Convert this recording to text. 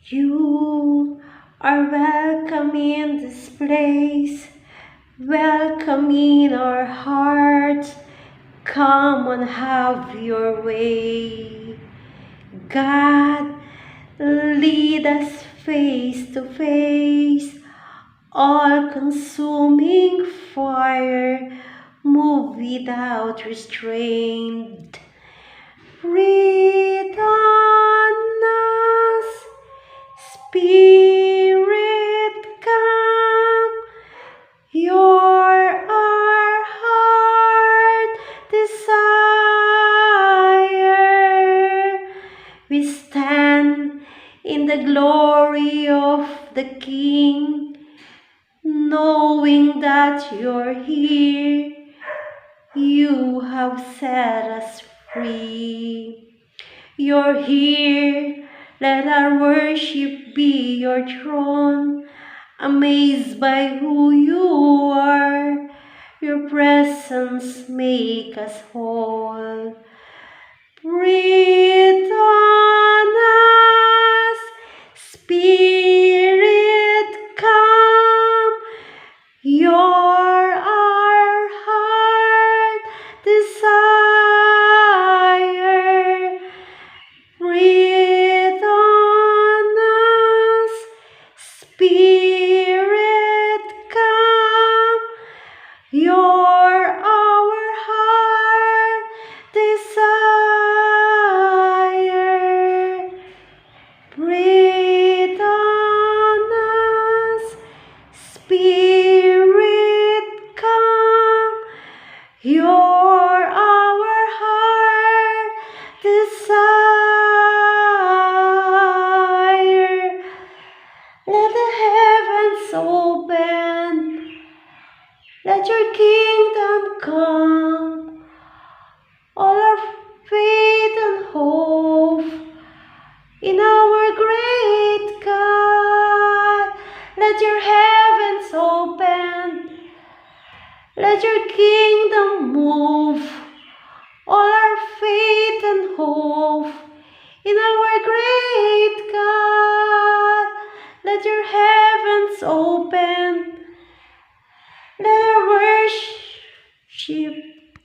You are welcome in this place, welcome in our hearts. Come and have your way. God, lead us face to face. All-consuming fire, move without restraint. Breathe on us, Spirit, come. You're our heart desire. We stand in the glory of the King, knowing that you're here. You have set us free. You're here, let our worship be your throne. Amazed by who you are, your presence make us whole. Breathe on us, Spirit, come. You're our heart desire. Breathe on us, Spirit, come. You're our heart desire. Breathe on us, Spirit, come. You're our heart desire. Let the heavens open. Let your kingdom come. All our faith and hope in our great God. Let your heavens open. Let your kingdom move. All our faith and hope in our great